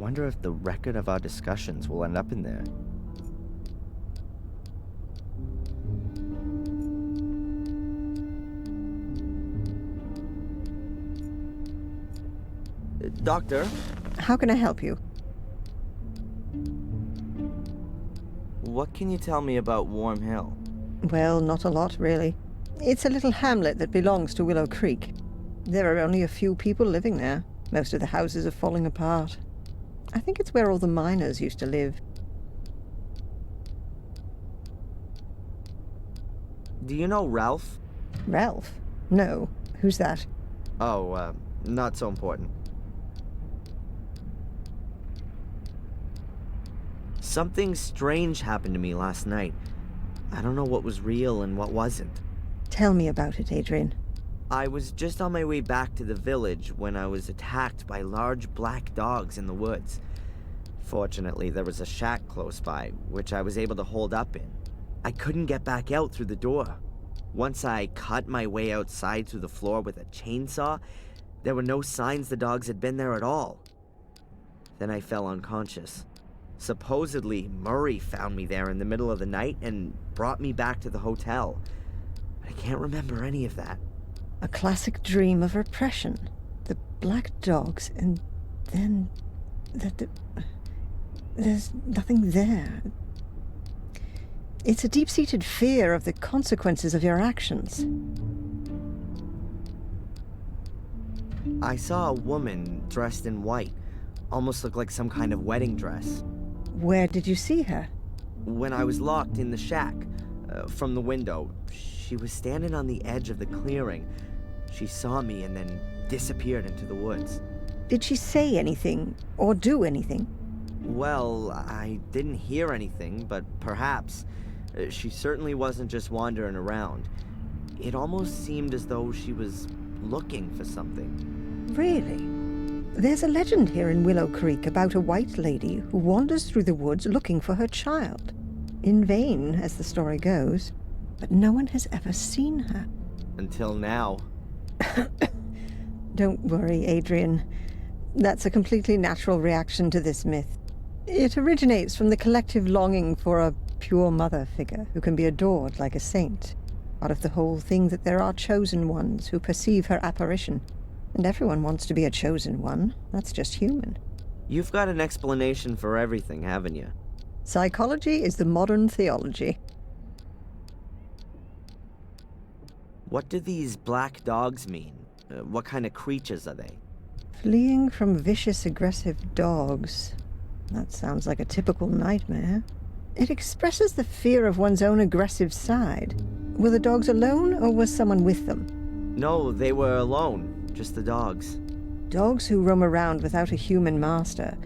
wonder if the record of our discussions will end up in there. Doctor? How can I help you? What can you tell me about Warm Hill? Well, not a lot, really. It's a little hamlet that belongs to Willow Creek. There are only a few people living there. Most of the houses are falling apart. I think it's where all the miners used to live. Do you know Ralph? Ralph? No. Who's that? Oh, not so important. Something strange happened to me last night. I don't know what was real and what wasn't. Tell me about it, Adrian. I was just on my way back to the village when I was attacked by large black dogs in the woods. Fortunately, there was a shack close by, which I was able to hold up in. I couldn't get back out through the door. Once I cut my way outside through the floor with a chainsaw, there were no signs the dogs had been there at all. Then I fell unconscious. Supposedly, Murray found me there in the middle of the night and brought me back to the hotel. I can't remember any of that. A classic dream of repression. The black dogs, and then... there's nothing there. It's a deep-seated fear of the consequences of your actions. I saw a woman dressed in white. Almost looked like some kind of wedding dress. Where did you see her? When I was locked in the shack, from the window, she was standing on the edge of the clearing. She saw me and then disappeared into the woods. Did she say anything, or do anything? Well, I didn't hear anything, but perhaps. She certainly wasn't just wandering around. It almost seemed as though she was looking for something. Really? There's a legend here in Willow Creek about a white lady who wanders through the woods looking for her child. In vain, as the story goes, but no one has ever seen her. Until now. Don't worry, Adrian. That's a completely natural reaction to this myth. It originates from the collective longing for a pure mother figure who can be adored like a saint, out of the whole thing that there are chosen ones who perceive her apparition. And everyone wants to be a chosen one. That's just human. You've got an explanation for everything, haven't you? Psychology is the modern theology. What do these black dogs mean? What kind of creatures are they? Fleeing from vicious, aggressive dogs. That sounds like a typical nightmare. It expresses the fear of one's own aggressive side. Were the dogs alone, or was someone with them? No, they were alone. Just the dogs. Dogs who roam around without a human master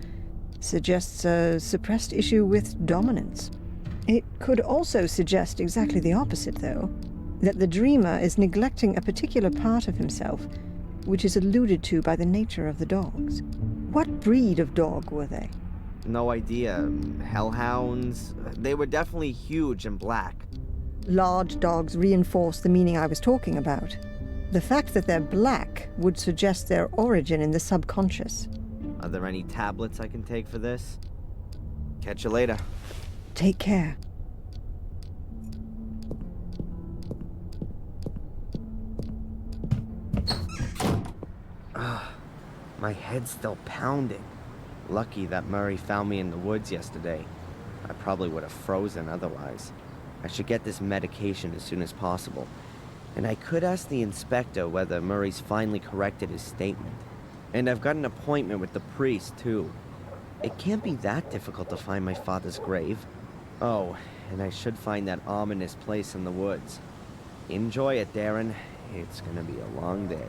suggests a suppressed issue with dominance. It could also suggest exactly the opposite, though. That the dreamer is neglecting a particular part of himself, which is alluded to by the nature of the dogs. What breed of dog were they? No idea. Hellhounds? They were definitely huge and black. Large dogs reinforce the meaning I was talking about. The fact that they're black would suggest their origin in the subconscious. Are there any tablets I can take for this? Catch you later. Take care. My head's still pounding. Lucky that Murray found me in the woods yesterday. I probably would have frozen otherwise. I should get this medication as soon as possible. And I could ask the inspector whether Murray's finally corrected his statement. And I've got an appointment with the priest, too. It can't be that difficult to find my father's grave. Oh, and I should find that ominous place in the woods. Enjoy it, Darren. It's gonna be a long day.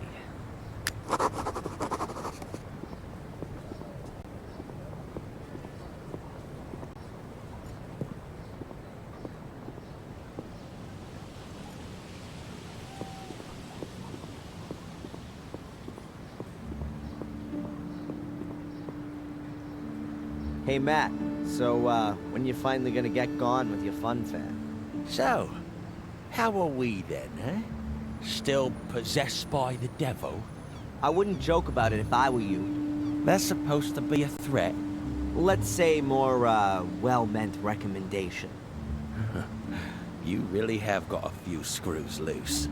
Hey, Matt, so, when you finally gonna get gone with your fun fair? So, how are we then, eh? Still possessed by the devil? I wouldn't joke about it if I were you. That's supposed to be a threat. let's say, more, well-meant recommendation. You really have got a few screws loose.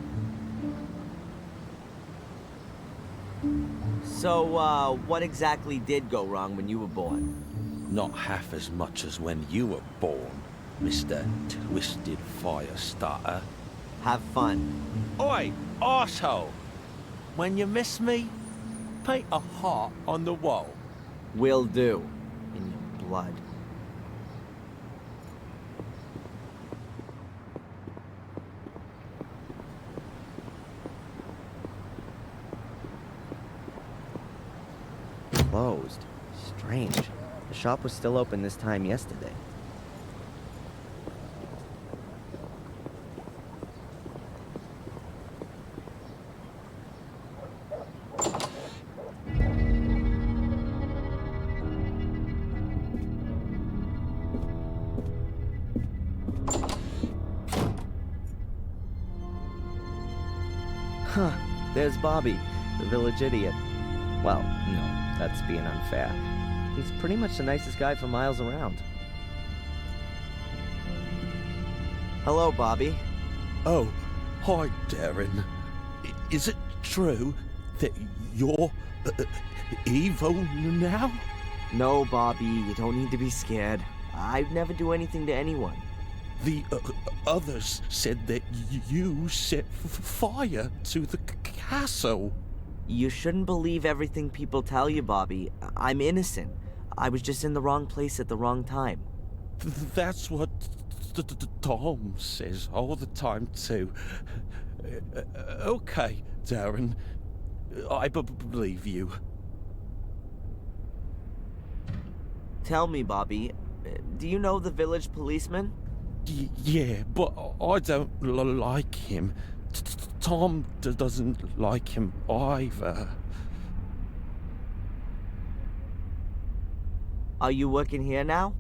So, what exactly did go wrong when you were born? Not half as much as when you were born, Mr. Twisted Fire Starter. Have fun. Oi, arsehole! When you miss me, paint a heart on the wall. Will do. In your blood. Closed. Strange. The shop was still open this time yesterday. Huh. There's Bobby, the village idiot. Well, no, that's being unfair. He's pretty much the nicest guy for miles around. Hello, Bobby. Oh, hi, Darren. Is it true that you're evil now? No, Bobby, you don't need to be scared. I'd never do anything to anyone. The others said that you set fire to the castle. You shouldn't believe everything people tell you, Bobby. I'm innocent. I was just in the wrong place at the wrong time. That's what Tom says all the time, too. Okay, Darren. I believe you. Tell me, Bobby, do you know the village policeman? Yeah, but I don't like him. Tom doesn't like him either. Are you working here now?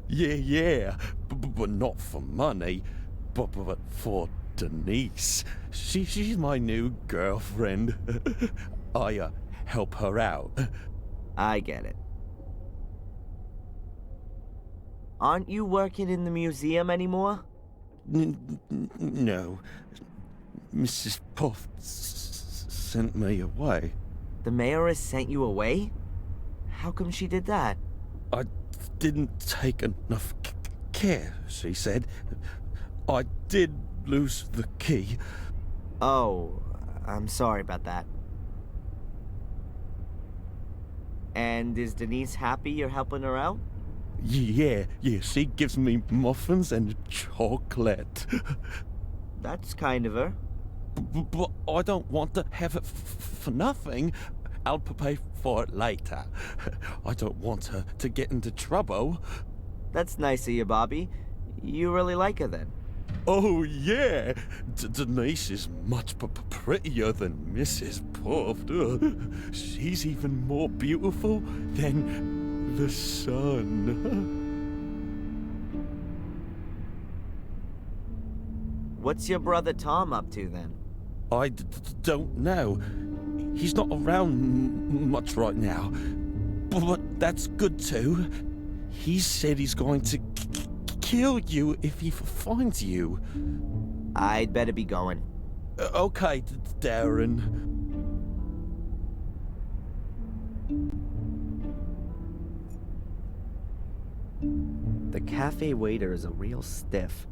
Yeah, but not for money, but for Denise. She's my new girlfriend. I help her out. I get it. Aren't you working in the museum anymore? No. Mrs. Puff sent me away. The mayoress sent you away? How come she did that? I didn't take enough care, she said. I did lose the key. Oh, I'm sorry about that. And is Denise happy you're helping her out? Yeah, she gives me muffins and chocolate. That's kind of her. But I don't want to have it for nothing. I'll pay for it later. I don't want her to get into trouble. That's nice of you, Bobby. You really like her then? Oh, yeah. Denise is much prettier than Mrs. Puff. She's even more beautiful than the sun. What's your brother Tom up to then? I don't know. He's not around much right now. But that's good too. He said he's going to kill you if he finds you. I'd better be going. Okay, Darren. The cafe waiter is a real stiff.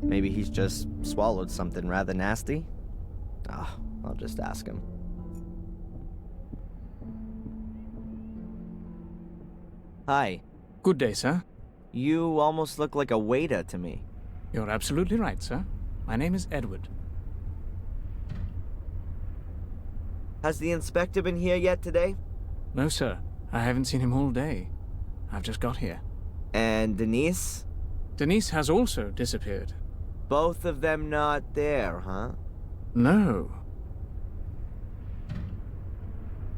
Maybe he's just swallowed something rather nasty? I'll just ask him. Hi. Good day, sir. You almost look like a waiter to me. You're absolutely right, sir. My name is Edward. Has the inspector been here yet today? No, sir. I haven't seen him all day. I've just got here. And Denise? Denise has also disappeared. Both of them not there, huh? No.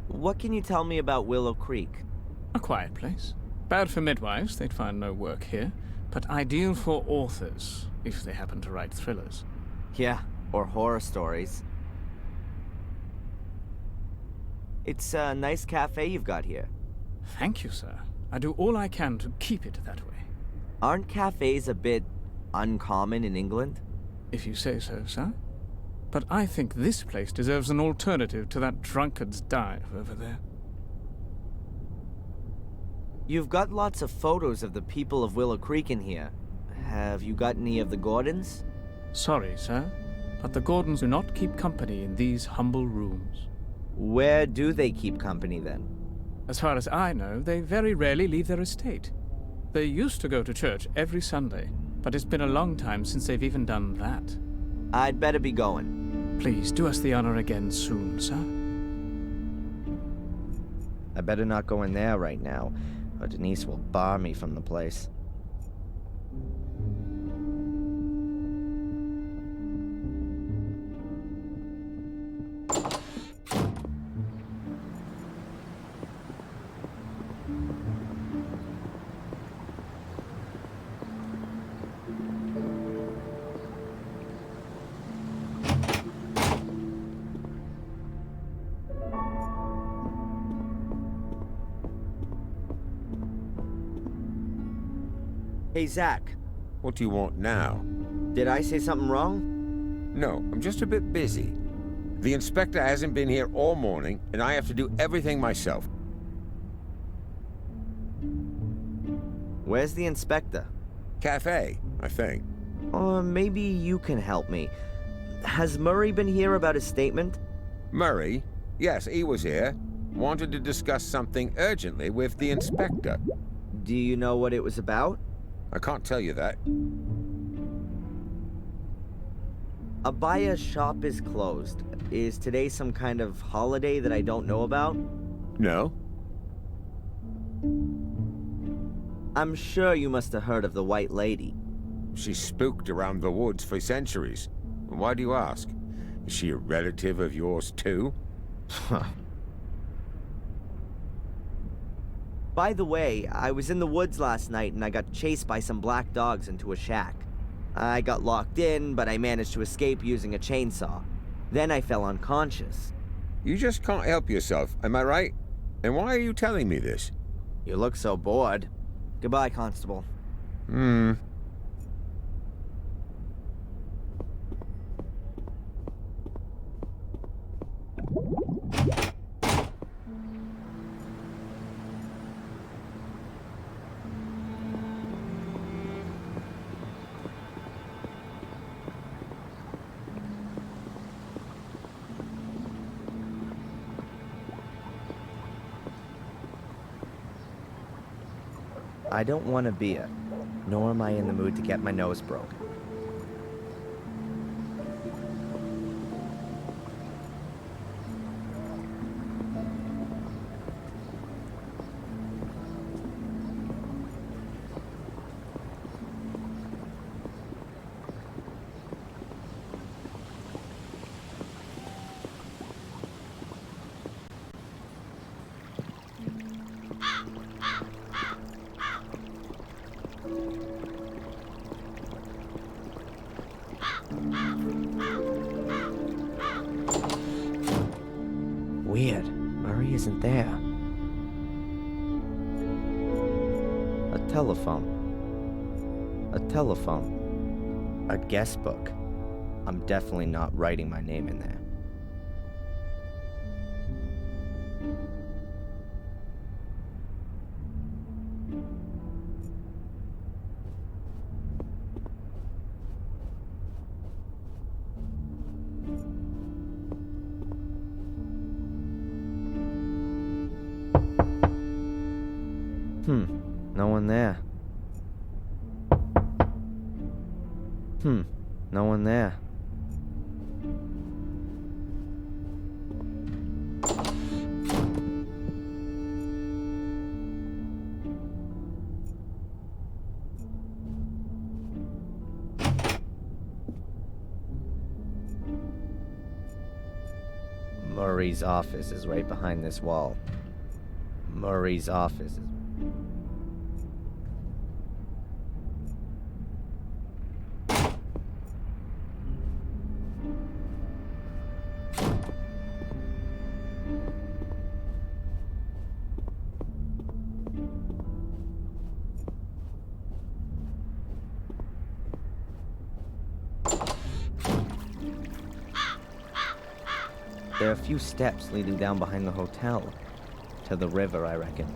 What can you tell me about Willow Creek? A quiet place. Bad for midwives, they'd find no work here, but ideal for authors, if they happen to write thrillers. Yeah, or horror stories. It's a nice cafe you've got here. Thank you, sir. I do all I can to keep it that way. Aren't cafes a bit uncommon in England? If you say so, sir. But I think this place deserves an alternative to that drunkard's dive over there. You've got lots of photos of the people of Willow Creek in here. Have you got any of the Gordons? Sorry, sir, but the Gordons do not keep company in these humble rooms. Where do they keep company then? As far as I know, they very rarely leave their estate. They used to go to church every Sunday, but it's been a long time since they've even done that. I'd better be going. Please do us the honor again soon, sir. I better not go in there right now, or Denise will bar me from the place. Hey, Zach. What do you want now? Did I say something wrong? No, I'm just a bit busy. The inspector hasn't been here all morning, and I have to do everything myself. Where's the inspector? Cafe, I think. Or maybe you can help me. Has Murray been here about his statement? Murray? Yes, he was here. Wanted to discuss something urgently with the inspector. Do you know what it was about? I can't tell you that. Abaya's shop is closed. Is today some kind of holiday that I don't know about? No? I'm sure you must have heard of the White Lady. She's spooked around the woods for centuries. Why do you ask? Is she a relative of yours too? By the way, I was in the woods last night and I got chased by some black dogs into a shack. I got locked in, but I managed to escape using a chainsaw. Then I fell unconscious. You just can't help yourself, am I right? And why are you telling me this? You look so bored. Goodbye, Constable. I don't want a beer, nor am I in the mood to get my nose broken. Weird. Murray isn't there. A telephone. A telephone. A guest book. I'm definitely not writing my name in there. No one there. No one there. Murray's office is right behind this wall. Murray's office is... There are a few steps leading down behind the hotel. To the river, I reckon.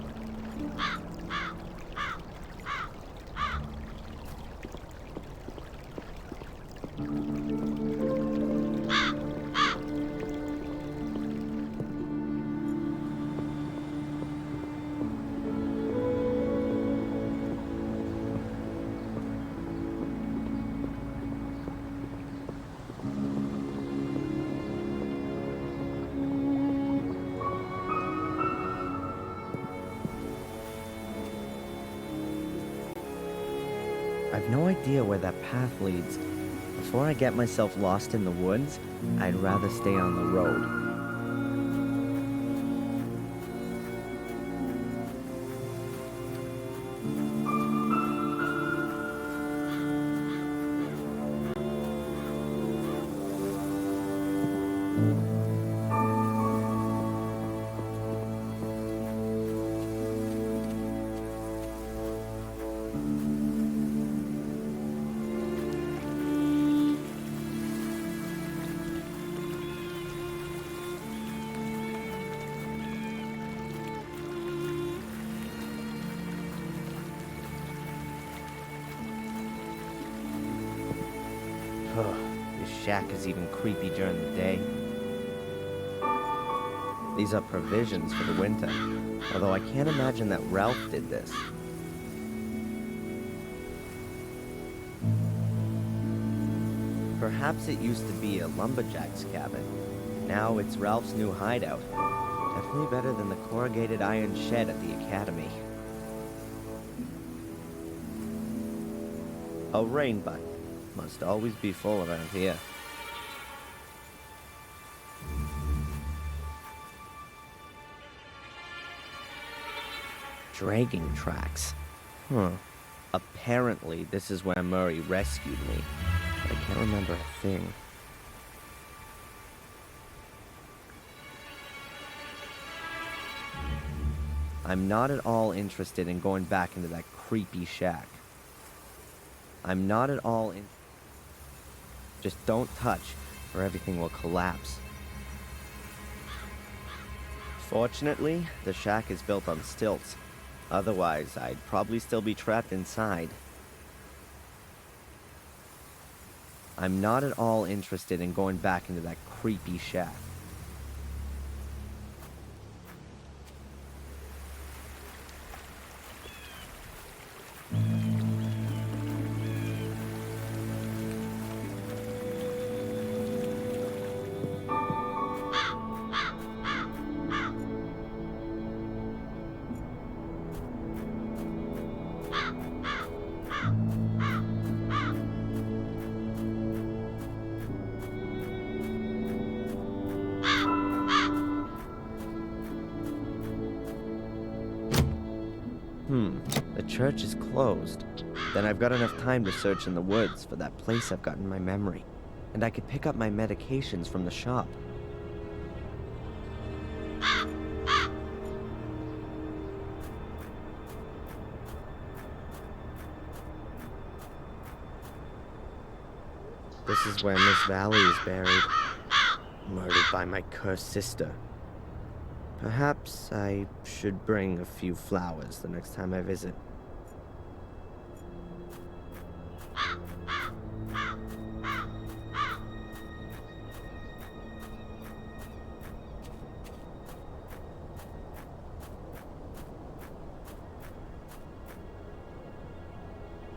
I've no idea where that path leads. Before I get myself lost in the woods, I'd rather stay on the road. This shack is even creepy during the day. These are provisions for the winter, although I can't imagine that Ralph did this. Perhaps it used to be a lumberjack's cabin. Now it's Ralph's new hideout. Definitely better than the corrugated iron shed at the academy. A rain butt. Must always be full around here. Dragging tracks. Apparently, this is where Murray rescued me. But I can't remember a thing. I'm not at all interested in going back into that creepy shack. I'm not at all in... Just don't touch, or everything will collapse. Fortunately, the shack is built on stilts. Otherwise, I'd probably still be trapped inside. I'm not at all interested in going back into that creepy shack. The church is closed. Then I've got enough time to search in the woods for that place I've got in my memory. And I could pick up my medications from the shop. This is where Miss Valley is buried. Murdered by my cursed sister. Perhaps I should bring a few flowers the next time I visit.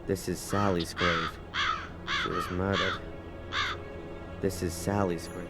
This is Sally's grave. She was murdered. This is Sally's grave.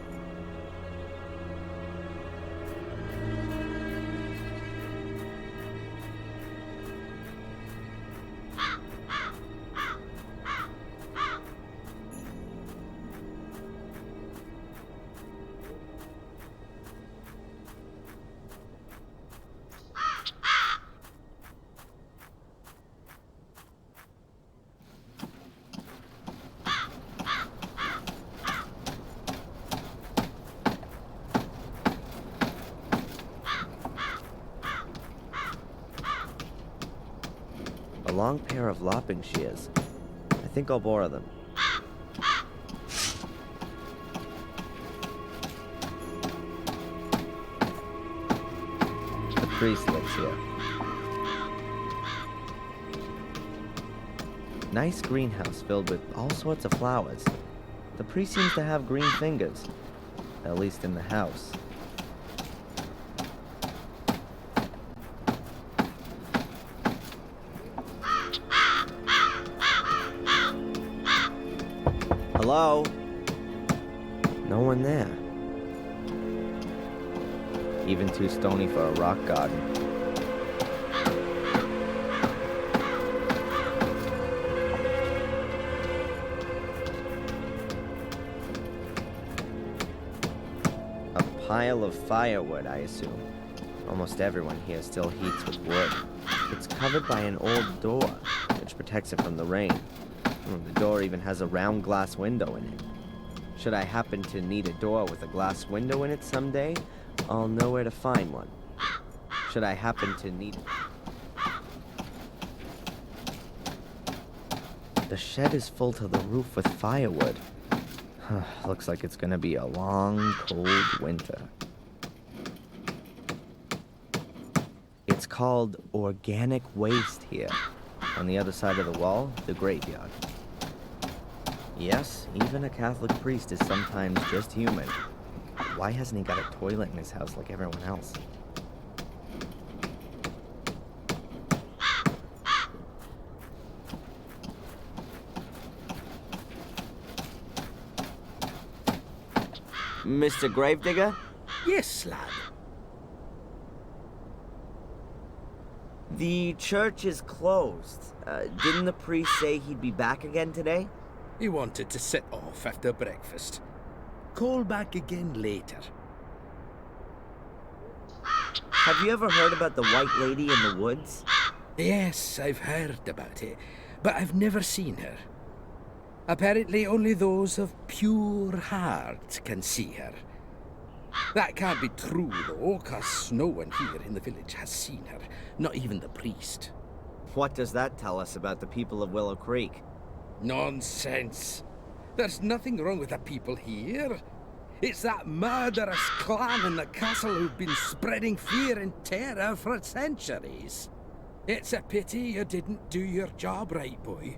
A long pair of lopping shears. I think I'll borrow them. priest lives here. Nice greenhouse filled with all sorts of flowers. The priest seems to have green fingers, at least in the house. Hello? No one there. Even too stony for a rock garden. A pile of firewood, I assume. Almost everyone here still heats with wood. It's covered by an old door, which protects it from the rain. The door even has a round glass window in it. Should I happen to need a door with a glass window in it someday, I'll know where to find one. Should I happen to need... The shed is full to the roof with firewood. Looks like it's gonna be a long, cold winter. It's called organic waste here. On the other side of the wall, the graveyard. Yes, even a Catholic priest is sometimes just human. Why hasn't he got a toilet in his house like everyone else? Mr. Gravedigger? Yes, lad. The church is closed. Didn't the priest say he'd be back again today? He wanted to sit off after breakfast. Call back again later. Have you ever heard about the white lady in the woods? Yes, I've heard about it, but I've never seen her. Apparently only those of pure heart can see her. That can't be true, though, 'cause no one here in the village has seen her, not even the priest. What does that tell us about the people of Willow Creek? Nonsense. There's nothing wrong with the people here. It's that murderous clan in the castle who've been spreading fear and terror for centuries. It's a pity you didn't do your job right, boy.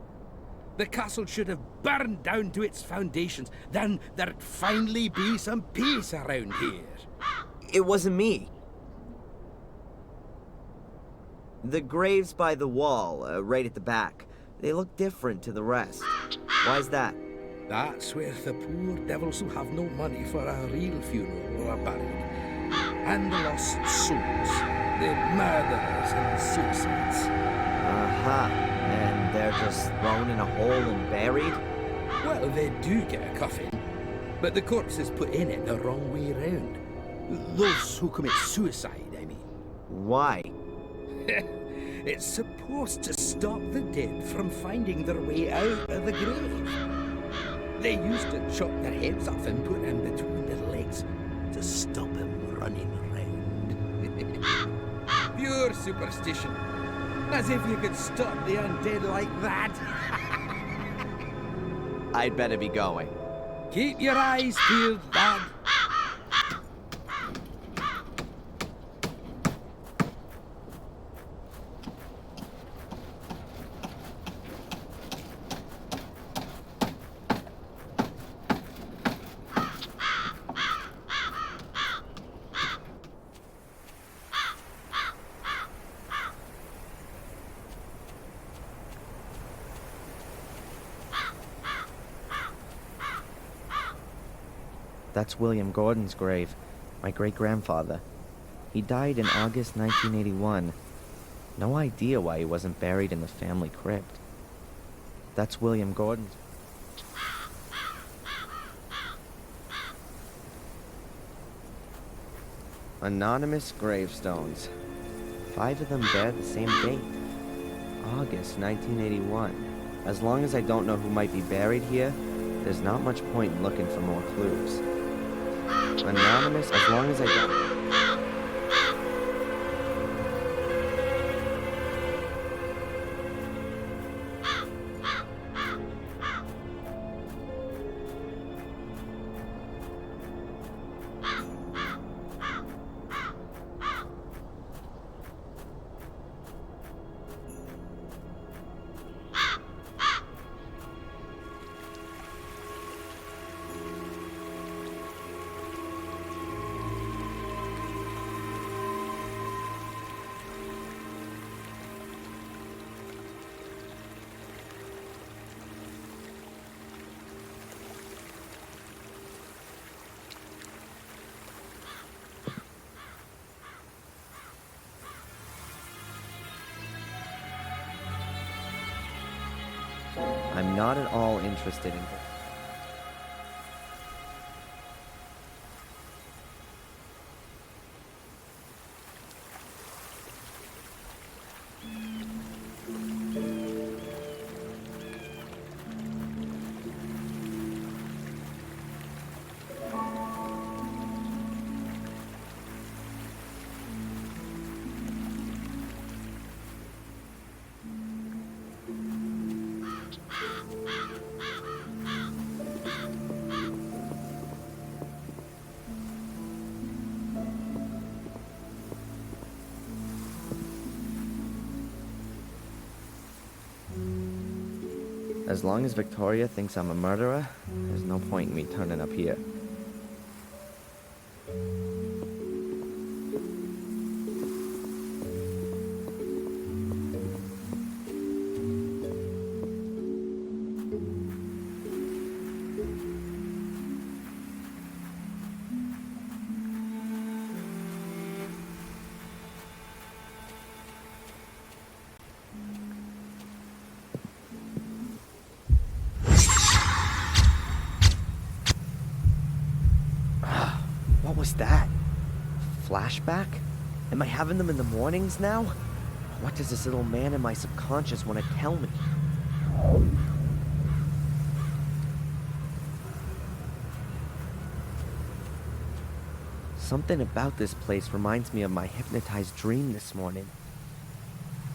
The castle should have burned down to its foundations. Then there'd finally be some peace around here. It wasn't me. The graves by the wall, right at the back, they look different to the rest. Why's that? That's where the poor devils who have no money for a real funeral are buried. And the lost souls, the murderers and the suicides. Aha. And they're just thrown in a hole and buried? Well, they do get a coffin, but the corpse is put in it the wrong way round. Those who commit suicide, I mean. Why? It's supposed to stop the dead from finding their way out of the grave. They used to chop their heads off and put them between their legs to stop them running around. Pure superstition. As if you could stop the undead like that. I'd better be going. Keep your eyes peeled, lad. That's William Gordon's grave, my great-grandfather. He died in August 1981. No idea why he wasn't buried in the family crypt. That's William Gordon's. Anonymous gravestones. 5 of them bear the same date. August 1981. As long as I don't know who might be buried here, there's not much point in looking for more clues. Anonymous, as long as I don't... not at all interested in... As long as Victoria thinks I'm a murderer, there's no point in me turning up here. What was that? Flashback? Am I having them in the mornings now? What does this little man in my subconscious want to tell me? Something about this place reminds me of my hypnotized dream this morning.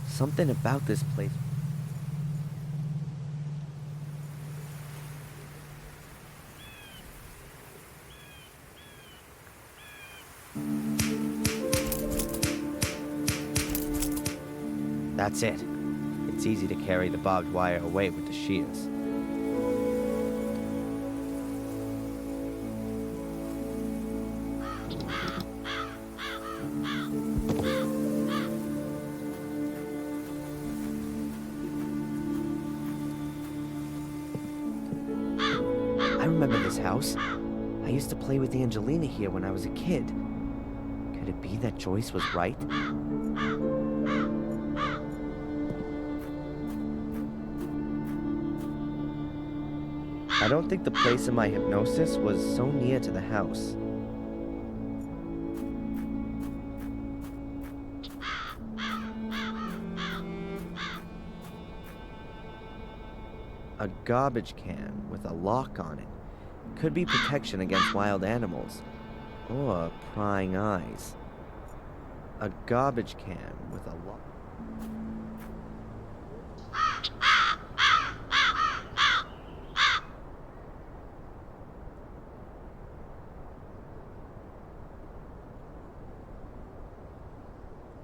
Something about this place... That's it. It's easy to carry the barbed wire away with the shears. I remember this house. I used to play with Angelina here when I was a kid. Could it be that Joyce was right? I don't think the place in my hypnosis was so near to the house. A garbage can with a lock on it. Could be protection against wild animals. Or prying eyes. A garbage can with a lock.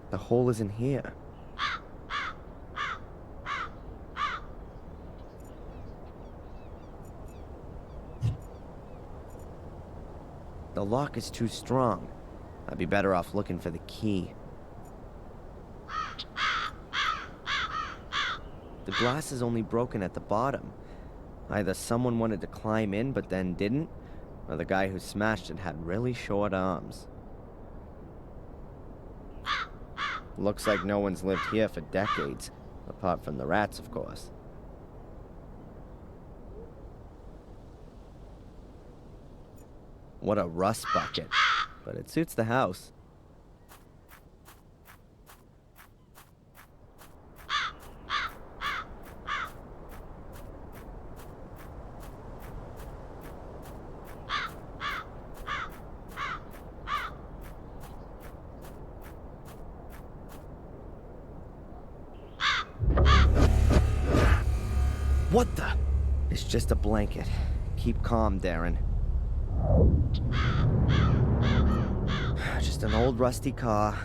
The hole isn't here. The lock is too strong. I'd be better off looking for the key. The glass is only broken at the bottom. Either someone wanted to climb in but then didn't, or the guy who smashed it had really short arms. Looks like no one's lived here for decades, apart from the rats, of course. What a rust bucket, but it suits the house. What the? It's just a blanket. Keep calm, Darren. Just an old rusty car.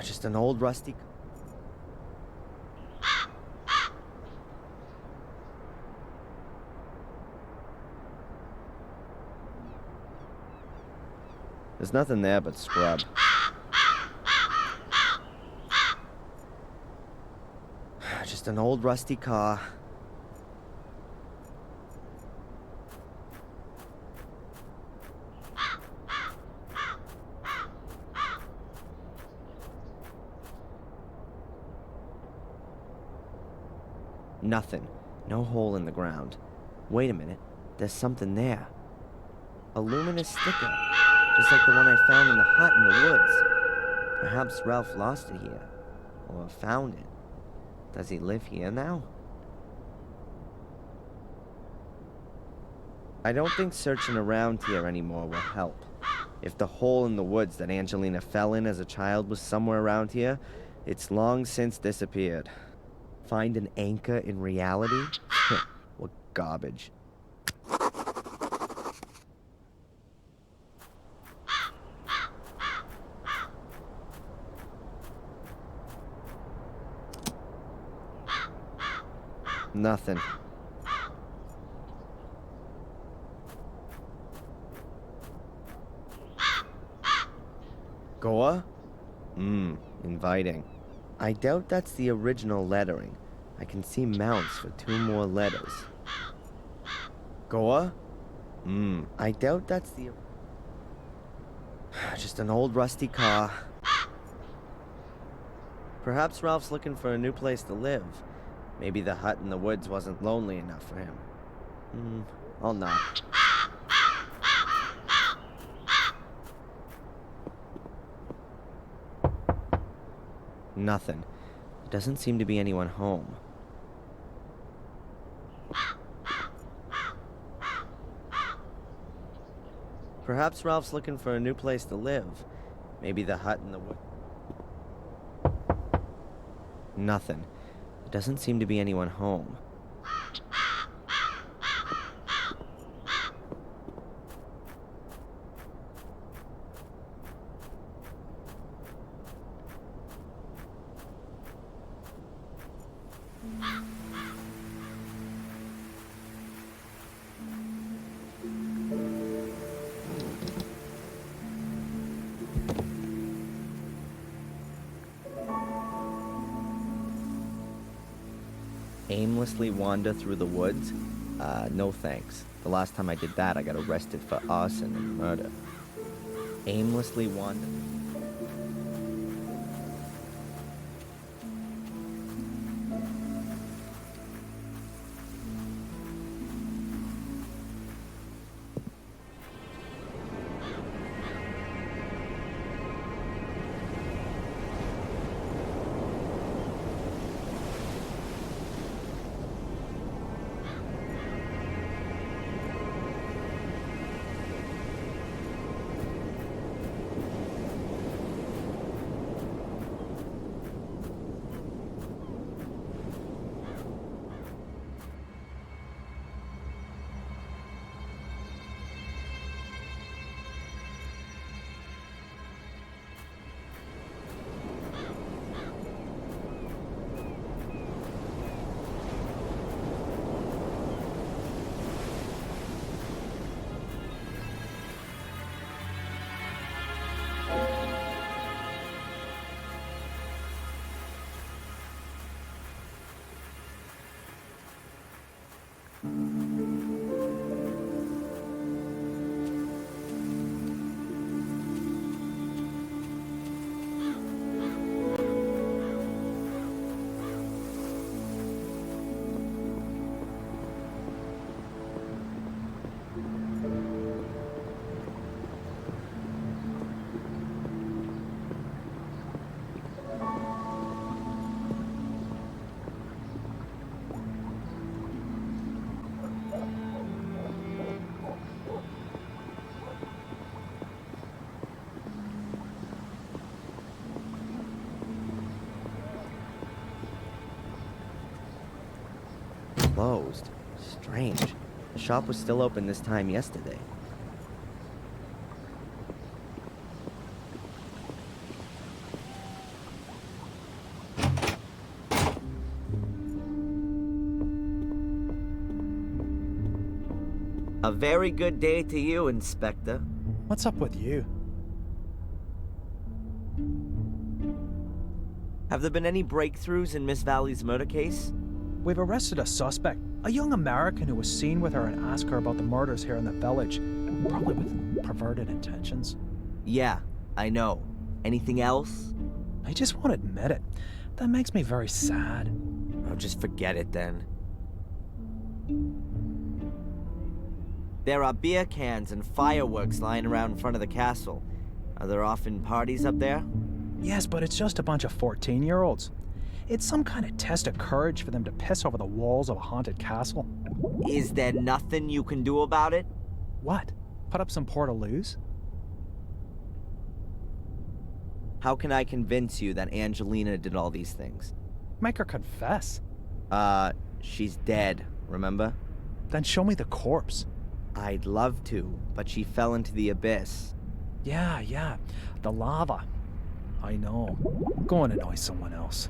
Just an old rusty... There's nothing there but scrub. Just an old rusty car. Nothing. No hole in the ground. Wait a minute. There's something there. A luminous sticker. Just like the one I found in the hut in the woods. Perhaps Ralph lost it here. Or found it. Does he live here now? I don't think searching around here anymore will help. If the hole in the woods that Angelina fell in as a child was somewhere around here, it's long since disappeared. Find an anchor in reality? What garbage. Nothing. Goa? Inviting. I doubt that's the original lettering. I can see mounts for 2 more letters. Goa? I doubt that's the... Just an old rusty car. Perhaps Ralph's looking for a new place to live. Maybe the hut in the woods wasn't lonely enough for him. I'll knock. Nothing. There doesn't seem to be anyone home. Perhaps Ralph's looking for a new place to live. Maybe the hut in the woods. Nothing. There doesn't seem to be anyone home. Aimlessly wander through the woods? No thanks. The last time I did that, I got arrested for arson and murder. Aimlessly wander. Closed. Strange. The shop was still open this time yesterday. A very good day to you, Inspector. What's up with you? Have there been any breakthroughs in Miss Valley's murder case? We've arrested a suspect, a young American who was seen with her and asked her about the murders here in the village, probably with perverted intentions. Yeah, I know. Anything else? I just won't admit it. That makes me very sad. Oh, just forget it then. There are beer cans and fireworks lying around in front of the castle. Are there often parties up there? Yes, but it's just a bunch of 14-year-olds. It's some kind of test of courage for them to piss over the walls of a haunted castle. Is there nothing you can do about it? What? Put up some portaloos? How can I convince you that Angelina did all these things? Make her confess. She's dead, remember? Then show me the corpse. I'd love to, but she fell into the abyss. Yeah. The lava. I know. Go and annoy someone else.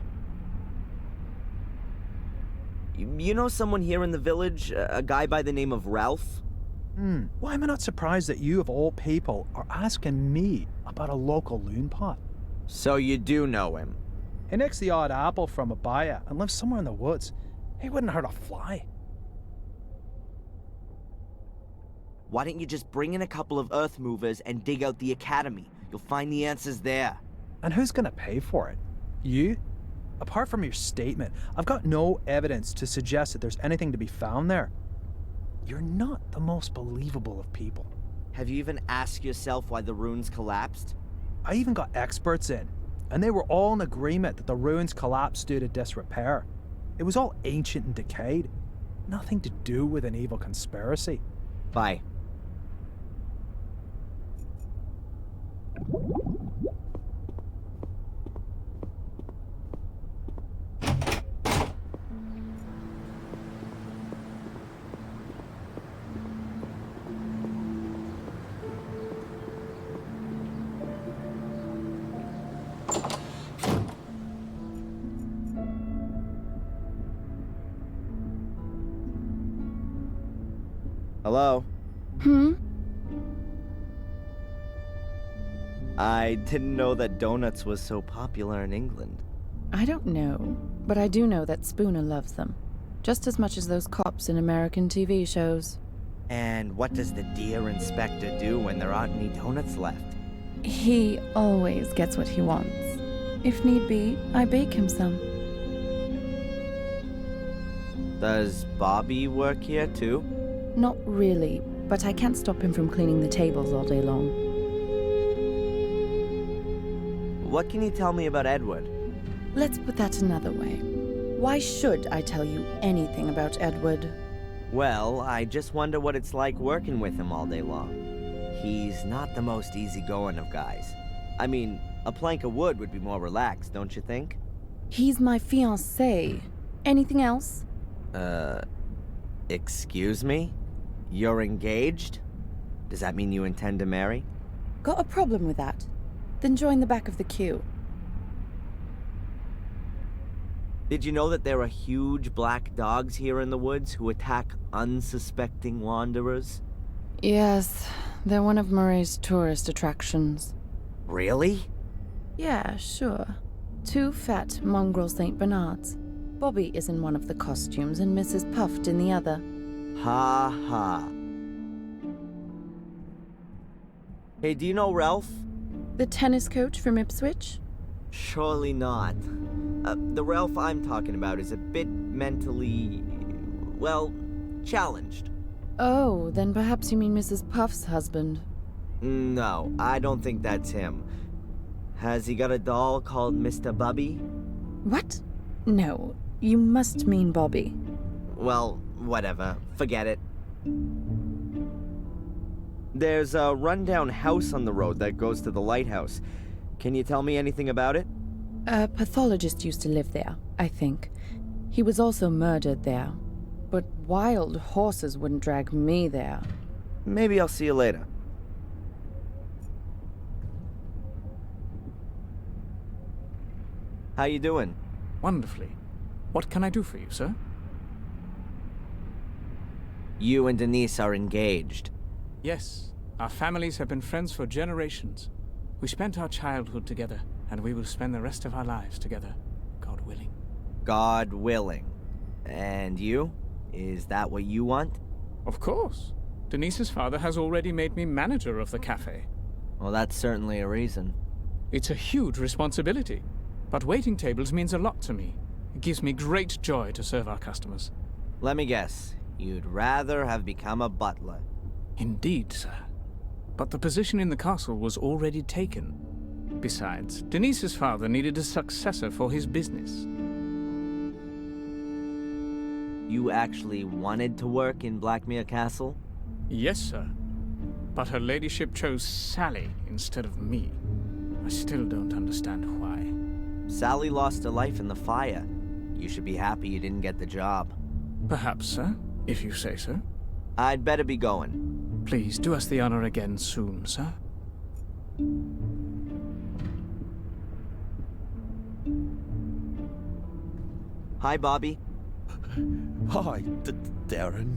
You know someone here in the village? A guy by the name of Ralph? Why am I not surprised that you, of all people, are asking me about a local loon pot? So you do know him? He nicks the odd apple from a buyer and lives somewhere in the woods. He wouldn't hurt a fly. Why don't you just bring in a couple of earth movers and dig out the academy? You'll find the answers there. And who's gonna pay for it? You? Apart from your statement, I've got no evidence to suggest that there's anything to be found there. You're not the most believable of people. Have you even asked yourself why the ruins collapsed? I even got experts in, and they were all in agreement that the ruins collapsed due to disrepair. It was all ancient and decayed. Nothing to do with an evil conspiracy. Bye. Hello? I didn't know that donuts was so popular in England. I don't know, but I do know that Spooner loves them. Just as much as those cops in American TV shows. And what does the dear inspector do when there aren't any donuts left? He always gets what he wants. If need be, I bake him some. Does Bobby work here too? Not really, but I can't stop him from cleaning the tables all day long. What can you tell me about Edward? Let's put that another way. Why should I tell you anything about Edward? Well, I just wonder what it's like working with him all day long. He's not the most easygoing of guys. I mean, a plank of wood would be more relaxed, don't you think? He's my fiancé. Anything else? Excuse me? You're engaged? Does that mean you intend to marry? Got a problem with that? Then join the back of the queue. Did you know that there are huge black dogs here in the woods who attack unsuspecting wanderers? Yes, they're one of Murray's tourist attractions. Really? Yeah, sure. 2 fat mongrel St. Bernards. Bobby is in one of the costumes and Mrs. Puffed in the other. Ha ha. Hey, do you know Ralph? The tennis coach from Ipswich? Surely not. The Ralph I'm talking about is a bit mentally, well, challenged. Oh, then perhaps you mean Mrs. Puff's husband. No, I don't think that's him. Has he got a doll called Mr. Bubby? What? No, you must mean Bobby. Well, whatever. Forget it. There's a rundown house on the road that goes to the lighthouse. Can you tell me anything about it? A pathologist used to live there, I think. He was also murdered there. But wild horses wouldn't drag me there. Maybe I'll see you later. How you doing? Wonderfully. What can I do for you, sir? You and Denise are engaged. Yes, our families have been friends for generations. We spent our childhood together, and we will spend the rest of our lives together, God willing. God willing. And you? Is that what you want? Of course. Denise's father has already made me manager of the cafe. Well, that's certainly a reason. It's a huge responsibility, but waiting tables means a lot to me. It gives me great joy to serve our customers. Let me guess. You'd rather have become a butler. Indeed, sir. But the position in the castle was already taken. Besides, Denise's father needed a successor for his business. You actually wanted to work in Blackmere Castle? Yes, sir. But her ladyship chose Sally instead of me. I still don't understand why. Sally lost her life in the fire. You should be happy you didn't get the job. Perhaps, sir, if you say so. I'd better be going. Please do us the honor again soon, sir. Hi, Bobby. Hi, Darren.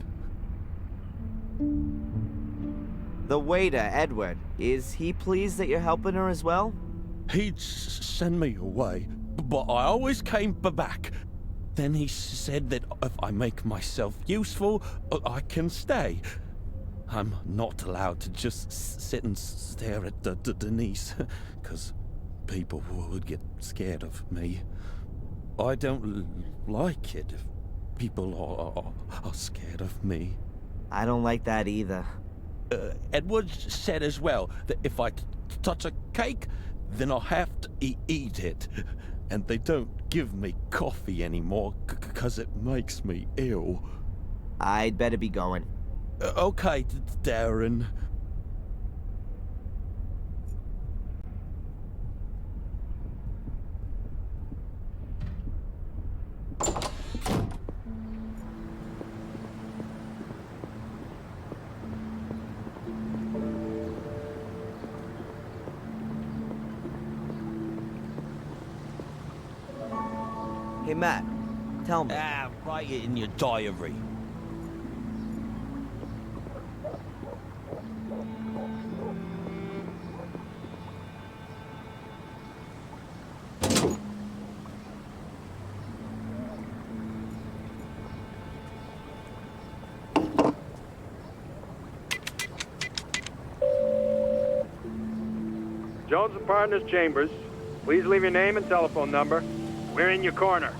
The waiter, Edward. Is he pleased that you're helping her as well? He'd send me away, but I always came back. Then he said that if I make myself useful, I can stay. I'm not allowed to just sit and stare at Denise, because people would get scared of me. I don't like it if people are scared of me. I don't like that either. Edward said as well that if I touch a cake, then I'll have to eat it. And they don't give me coffee anymore because it makes me ill. I'd better be going. Okay, Darren. Hey, Matt, tell me. Write it in your diary. Jones and Partners Chambers. Please leave your name and telephone number. We're in your corner.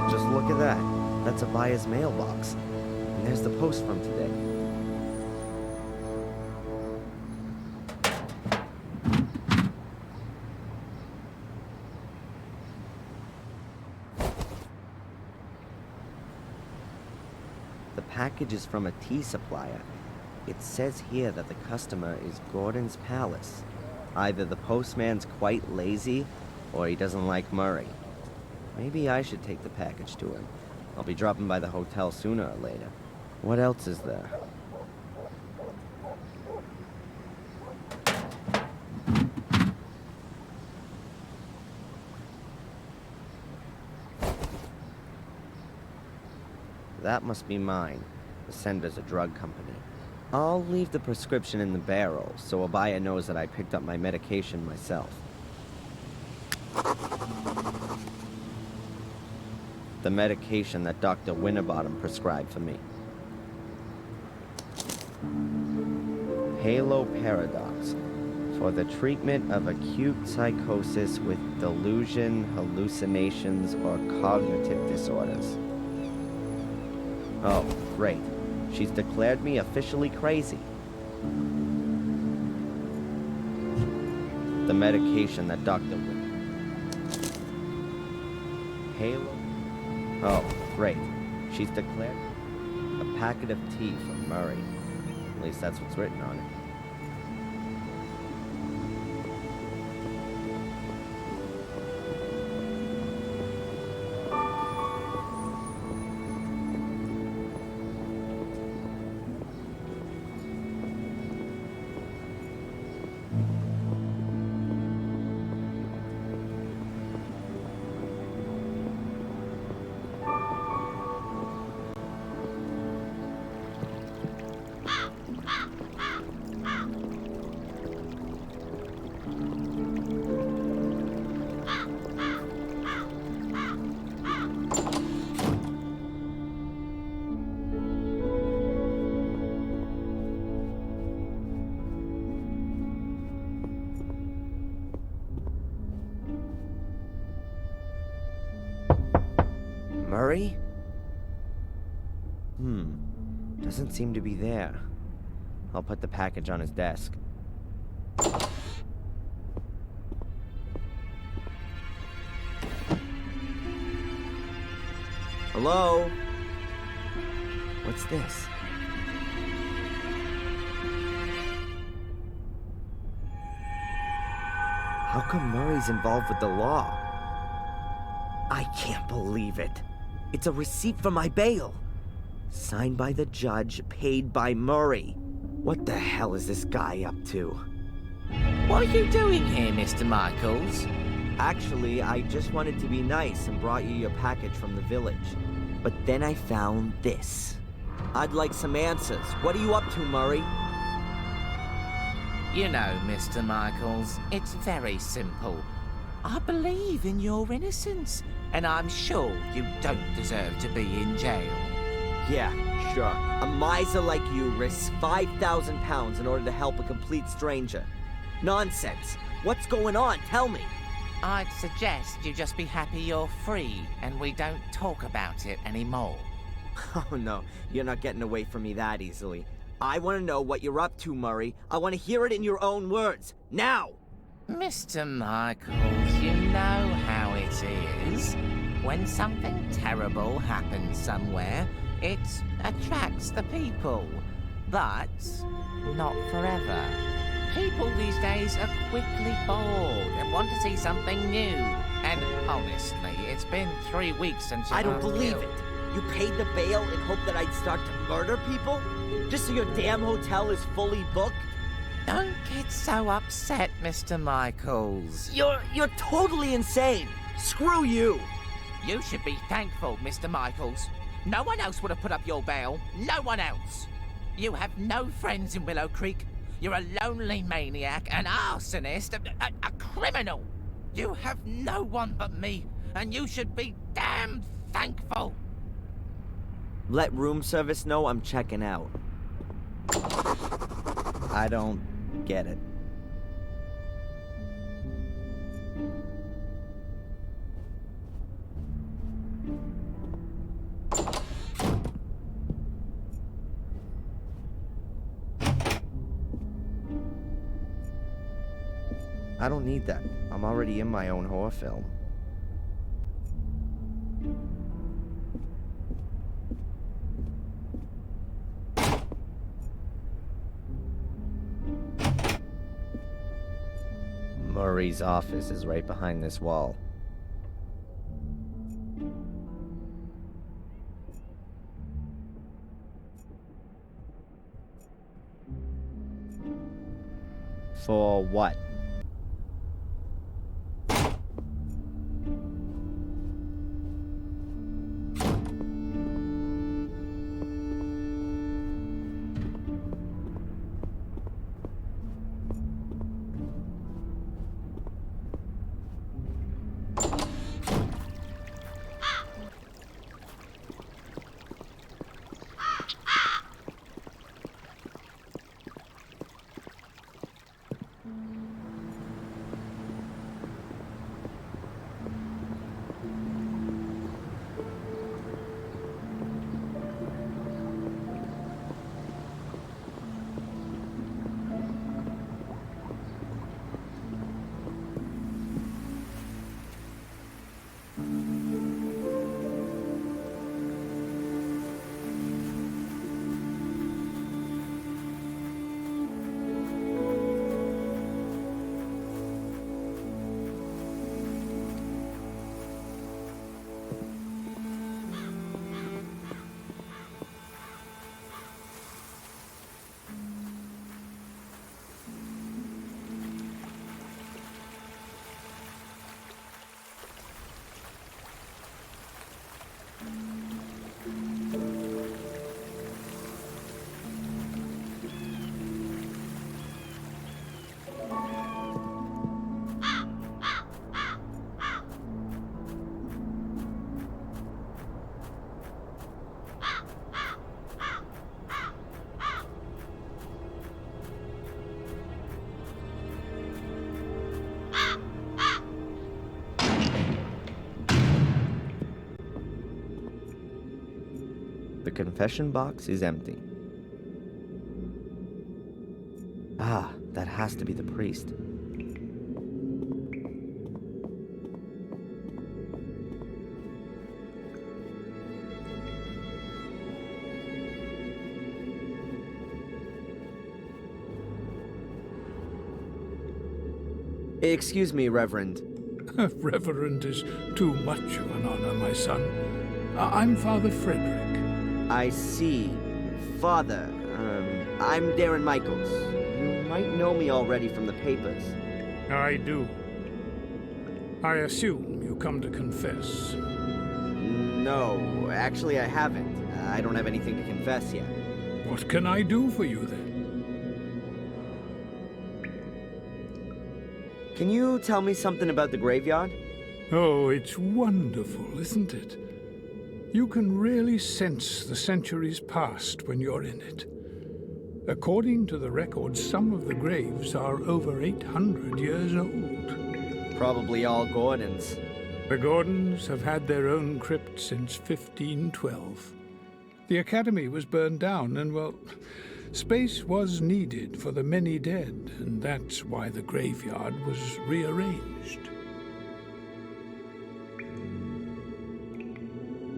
Just look at that. That's a buyer's mailbox. And there's the post from today. The package is from a tea supplier. It says here that the customer is Gordon's Palace. Either the postman's quite lazy, or he doesn't like Murray. Maybe I should take the package to him. I'll be dropping by the hotel sooner or later. What else is there? That must be mine. The sender's a drug company. I'll leave the prescription in the barrel, so a buyer knows that I picked up my medication myself. The medication that Dr. Winterbottom prescribed for me. Halo Paradox, for the treatment of acute psychosis with delusion, hallucinations, or cognitive disorders. Oh, great. She's declared me officially crazy. The medication that Dr. Halo? Oh, great. She's declared a packet of tea from Murray. At least that's what's written on it. Murray? Doesn't seem to be there. I'll put the package on his desk. Hello? What's this? How come Murray's involved with the law? I can't believe it. It's a receipt for my bail. Signed by the judge, paid by Murray. What the hell is this guy up to? What are you doing here, Mr. Michaels? Actually, I just wanted to be nice and brought you your package from the village. But then I found this. I'd like some answers. What are you up to, Murray? You know, Mr. Michaels, it's very simple. I believe in your innocence, and I'm sure you don't deserve to be in jail. Yeah, sure. A miser like you risks 5,000 pounds in order to help a complete stranger. Nonsense. What's going on? Tell me. I'd suggest you just be happy you're free, and we don't talk about it anymore. Oh no, you're not getting away from me that easily. I want to know what you're up to, Murray. I want to hear it in your own words. Now! Mr. Michaels, you know how it is. When something terrible happens somewhere, it attracts the people. But not forever. People these days are quickly bored and want to see something new. And honestly, it's been 3 weeks since you I don't were believe killed. it. You paid the bail in hope that I'd start to murder people? Just so your damn hotel is fully booked? Don't get so upset, Mr. Michaels. You're totally insane. Screw you. You should be thankful, Mr. Michaels. No one else would have put up your bail. No one else. You have no friends in Willow Creek. You're a lonely maniac, an arsonist, a criminal. You have no one but me, and you should be damn thankful. Let room service know I'm checking out. I don't get it. I don't need that. I'm already in my own horror film. Murray's office is right behind this wall. For what? confession box is empty. Ah, that has to be the priest. Excuse me, Reverend. Reverend is too much of an honor, my son. I'm Father Frederick. I see. Father, I'm Darren Michaels. You might know me already from the papers. I do. I assume you come to confess. No, actually I haven't. I don't have anything to confess yet. What can I do for you, then? Can you tell me something about the graveyard? Oh, it's wonderful, isn't it? You can really sense the centuries past when you're in it. According to the records, some of the graves are over 800 years old. Probably all Gordons. The Gordons have had their own crypt since 1512. The academy was burned down and, well, space was needed for the many dead, and that's why the graveyard was rearranged.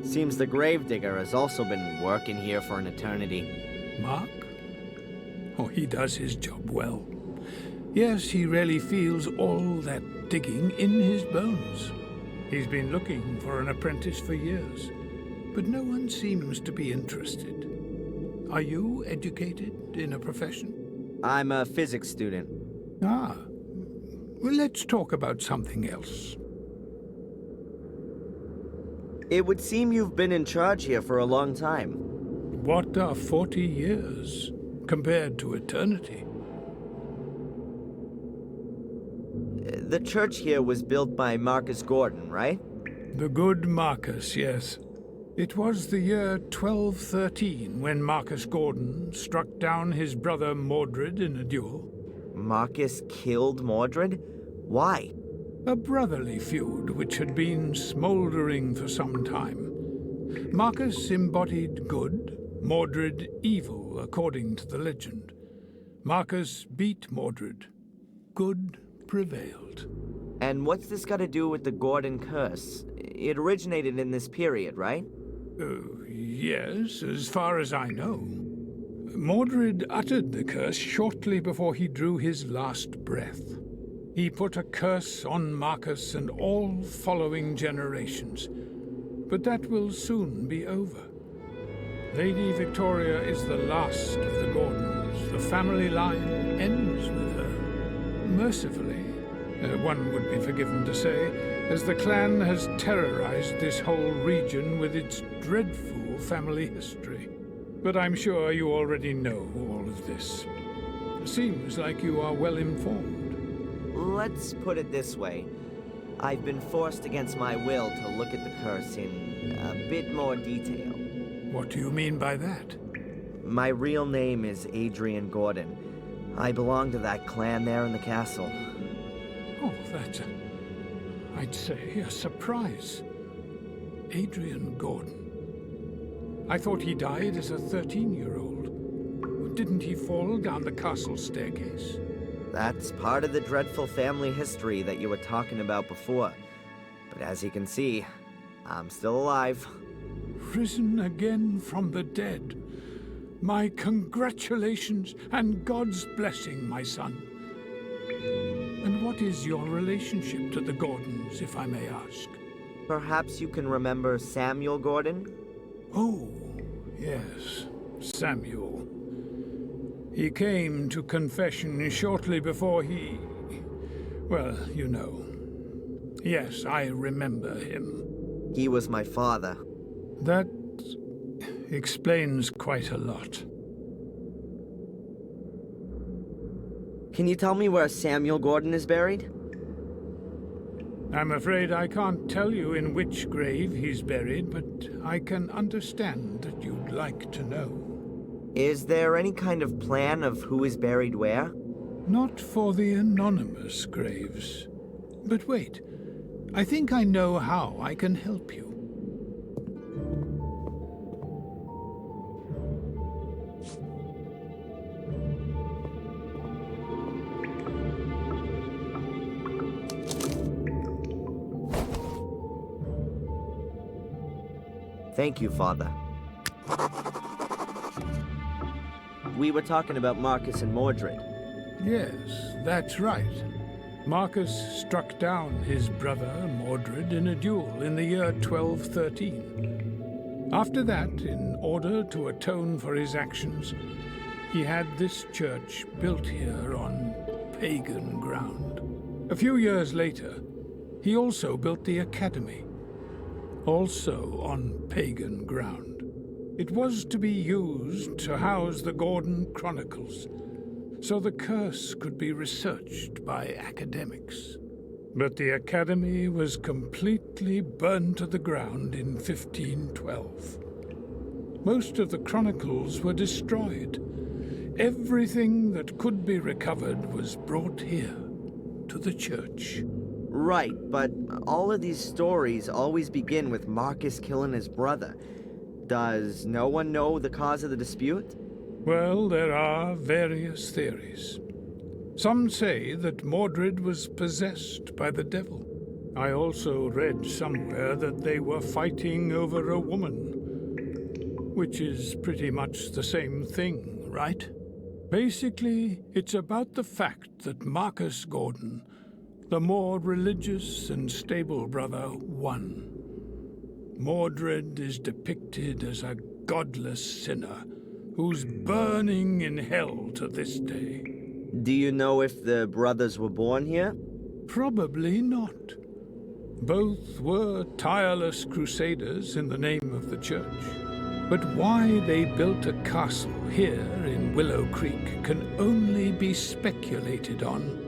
Seems the gravedigger has also been working here for an eternity. Mark? Oh, he does his job well. Yes, he really feels all that digging in his bones. He's been looking for an apprentice for years, but no one seems to be interested. Are you educated in a profession? I'm a physics student. Ah. Well, let's talk about something else. It would seem you've been in charge here for a long time. What are 40 years compared to eternity? The church here was built by Marcus Gordon, right? The good Marcus, yes. It was the year 1213 when Marcus Gordon struck down his brother Mordred in a duel. Marcus killed Mordred? Why? A brotherly feud which had been smoldering for some time. Marcus embodied good, Mordred evil, according to the legend. Marcus beat Mordred. Good prevailed. And what's this got to do with the Gordon curse? It originated in this period, right? Yes, as far as I know. Mordred uttered the curse shortly before he drew his last breath. He put a curse on Marcus and all following generations. But that will soon be over. Lady Victoria is the last of the Gordons. The family line ends with her. Mercifully, one would be forgiven to say, as the clan has terrorized this whole region with its dreadful family history. But I'm sure you already know all of this. Seems like you are well informed. Let's put it this way. I've been forced against my will to look at the curse in a bit more detail. What do you mean by that? My real name is Adrian Gordon. I belong to that clan there in the castle. Oh, that's, I'd say, a surprise. Adrian Gordon. I thought he died as a 13-year-old. Didn't he fall down the castle staircase? That's part of the dreadful family history that you were talking about before. But as you can see, I'm still alive. Risen again from the dead. My congratulations and God's blessing, my son. And what is your relationship to the Gordons, if I may ask? Perhaps you can remember Samuel Gordon? Oh, yes, Samuel. He came to confession shortly before he... well, you know. Yes, I remember him. He was my father. That explains quite a lot. Can you tell me where Samuel Gordon is buried? I'm afraid I can't tell you in which grave he's buried, but I can understand that you'd like to know. Is there any kind of plan of who is buried where? Not for the anonymous graves. But wait, I think I know how I can help you. Thank you, Father. We were talking about Marcus and Mordred. Yes, that's right. Marcus struck down his brother Mordred in a duel in the year 1213. After that, in order to atone for his actions, he had this church built here on pagan ground. A few years later, he also built the academy, also on pagan ground. It was to be used to house the Gordon Chronicles, so the curse could be researched by academics. But the academy was completely burned to the ground in 1512. Most of the chronicles were destroyed. Everything that could be recovered was brought here, to the church. Right, but all of these stories always begin with Marcus killing his brother. Does no one know the cause of the dispute? Well, there are various theories. Some say that Mordred was possessed by the devil. I also read somewhere that they were fighting over a woman, which is pretty much the same thing, right? Basically, it's about the fact that Marcus Gordon, the more religious and stable brother, won. Mordred is depicted as a godless sinner who's burning in hell to this day. Do you know if the brothers were born here? Probably not. Both were tireless crusaders in the name of the church. But why they built a castle here in Willow Creek can only be speculated on.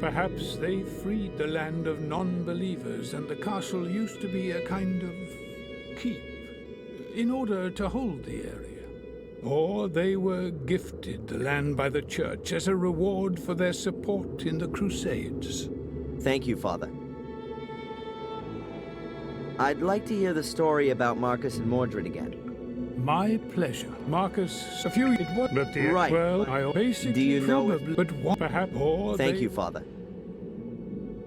Perhaps they freed the land of non-believers and the castle used to be a kind of keep in order to hold the area. Or they were gifted the land by the church as a reward for their support in the Crusades. Thank you, Father. I'd like to hear the story about Marcus and Mordred again. My pleasure. Marcus, a few it was, but the Right. well, I basically Do you know probably, but what perhaps or Thank they, you, Father.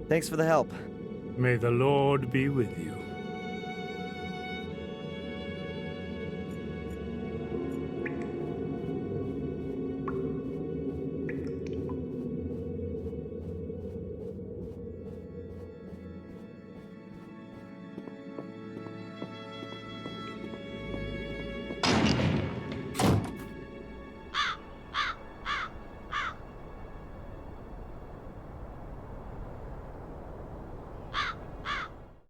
Thanks for the help. May the Lord be with you.